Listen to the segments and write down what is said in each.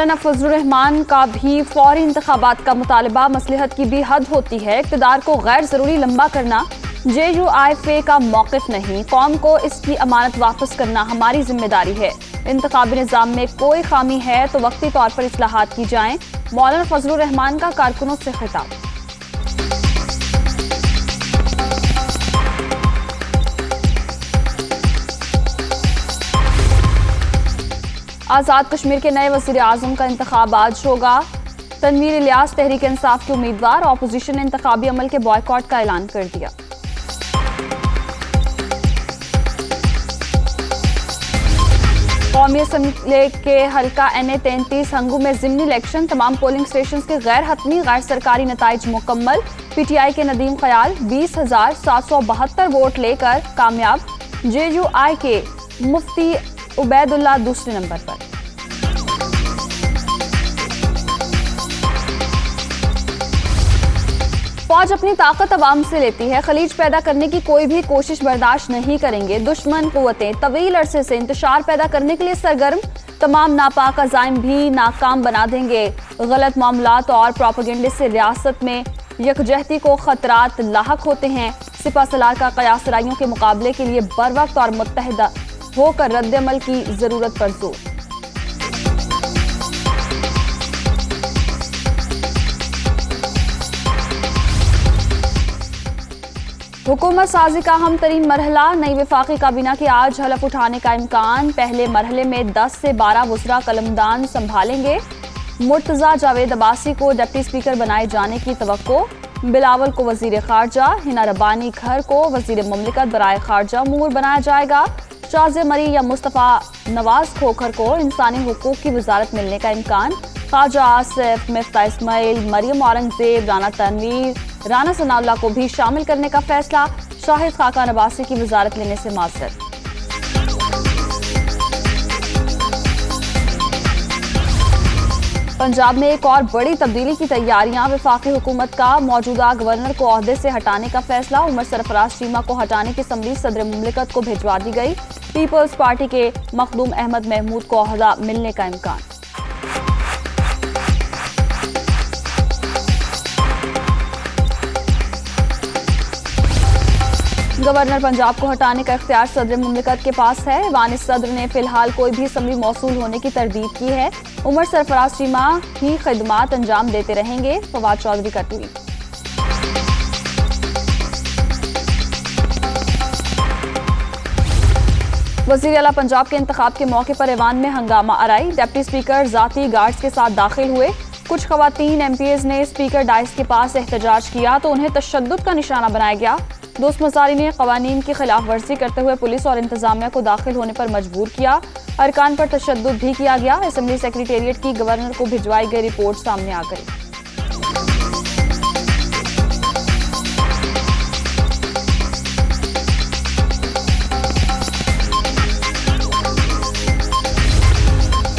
मौलाना फजलुर रहमान का भी फौरी इंतखाबात का मुतालबा। मसलहत की भी हद होती है, इक़्तिदार को गैर ज़रूरी लंबा करना JUIF का मौक़िफ़ नहीं, कौम को इसकी अमानत वापस करना हमारी जिम्मेदारी है। इंतखाबी निज़ाम में कोई खामी है तो वक्ती तौर पर इस्लाहात की जाएं। मौलाना फजलुर रहमान का कारकुनों से खिताब। आज़ाद कश्मीर के नए वज़ीर आज़म का इंतखाब आज होगा। तनवीर इलियास तहरीक इंसाफ के उम्मीदवार। ऑपोजिशन ने इंतखाबी अमल के बॉयकॉट का ऐलान कर दिया। कौमी असम्बली के हल्का NA 33 हंगू में ज़िमनी इलेक्शन। तमाम पोलिंग स्टेशन के गैर हतमी गैर सरकारी नताइज मुकम्मल। PTI के नदीम ख्याल 20,772 वोट लेकर कामयाब। JUI के मुफ्ती उबैदुल्ला दूसरे नंबर पर। फौज अपनी ताकत अवाम से लेती है, खलीज पैदा करने की कोई भी कोशिश बर्दाश्त नहीं करेंगे। दुश्मन कुव्वतें तवील अरसे से इंतशार पैदा करने के लिए सरगर्म, तमाम नापाक अज़ाइम भी नाकाम बना देंगे। गलत मामलात और प्रोपेगेंडे से रियासत में यकजहती को खतरात लाहक होते हैं। सिपा सलार का क़यास राइयों के मुकाबले के लिए बर वक्त और मुत्तहिदा होकर रद्द-ए-अमल की जरूरत पर जोर। हुकूमत साजी का अहम तरीन मरहला। नई वफाकी काबीना के आज हलफ उठाने का इम्कान। पहले मरहले में 10 से 12 वज़रा कलमदान संभालेंगे। मुर्तज़ा जावेद अब्बासी को डिप्टी स्पीकर बनाए जाने की तवक्को। बिलावल को वजीर खारजा, हिना रब्बानी खर को वजीर ममलिकत बराए खारजा उमूर बनाया जाएगा। शाज़े मरी या मुस्तफ़ा नवाज खोखर को इंसानी हुकूक की वजारत मिलने का इम्कान। ख्वाजा आसिफ, मिफ्ता इस्माइल, मरियम औरंगजेब, राना तनवीर, राना सनाउल्लाह को भी शामिल करने का फैसला। शाहिद खाकान अब्बासी की वजारत लेने से माजरत। पंजाब में एक और बड़ी तब्दीली की तैयारियां। वफाकी हुकूमत का मौजूदा गवर्नर को ओहदे से हटाने का फैसला। उमर सरफराज चीमा को हटाने की असम्बली सदर मुमलिकत को भिजवा दी गई। पीपल्स पार्टी के मखदूम अहमद महमूद को ओहदा मिलने का इम्कान। गवर्नर पंजाब को हटाने का इख्तियार सदर मुमलिकत के पास है। वानिस सदर ने फिलहाल कोई भी असम्बली मौसूल होने की तरदीद की है। उमर सरफराज चीमा ही खिदमात अंजाम देते रहेंगे। फवाद चौधरी का ट्वीट। वज़ीर आला पंजाब के इंतखाब के मौके पर ऐवान में हंगामा आराई। डिप्टी स्पीकर जाती गार्ड्स के साथ दाखिल हुए। कुछ खवातीन MPs ने स्पीकर डाइस के पास एहतजाज किया तो उन्हें तशद्दुद का निशाना बनाया गया। दोस्त मजारी ने कवानीन की खिलाफ वर्जी करते हुए पुलिस और इंतजामिया को दाखिल होने पर मजबूर किया। अरकान पर तशद्दुद भी किया गया। असेंबली सेक्रेटेरिएट की गवर्नर को भिजवाई गई रिपोर्ट सामने आ गई।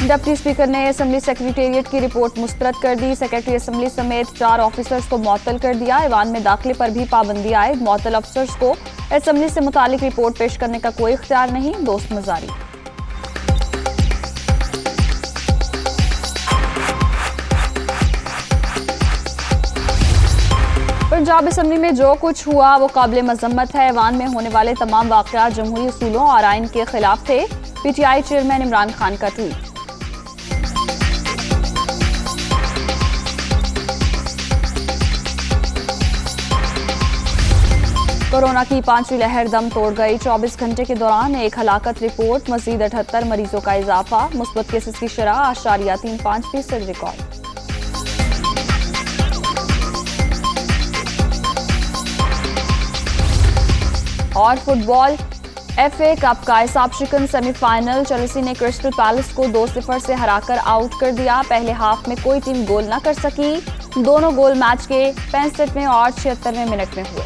डिप्टी स्पीकर ने असेंबली सेक्रेटेरिएट की रिपोर्ट मुस्तरद कर दी। सेक्रेटरी असेंबली समेत 4 ऑफिसर्स को मुअत्तल कर दिया। ऐवान में दाखिले पर भी पाबंदी आयद। मुअत्तल अफसर्स को असेंबली से मुतालिक रिपोर्ट पेश करने का कोई इख्तियार नहीं। दोस्त मजारी। पंजाब असेंबली में जो कुछ हुआ वो काबिल मजम्मत है। ऐवान में होने वाले तमाम वाक़यात जमहूरी उसूलों और आइन के खिलाफ थे। PTI चेयरमैन इमरान खान का ट्वीट। कोरोना की 5वीं लहर दम तोड़ गई। 24 घंटे के दौरान एक हलाकत रिपोर्ट। मजीद 78 मरीजों का इजाफा। मुस्बत केसेस की शरह 8.35% रिकॉर्ड। और फुटबॉल FA कप का एसाब शिकन सेमीफाइनल। चेल्सी ने क्रिस्टल पैलेस को 2-0 से हराकर आउट कर दिया। पहले हाफ में कोई टीम गोल न कर सकी। दोनों गोल मैच के 65वें और 76वें मिनट में हुए।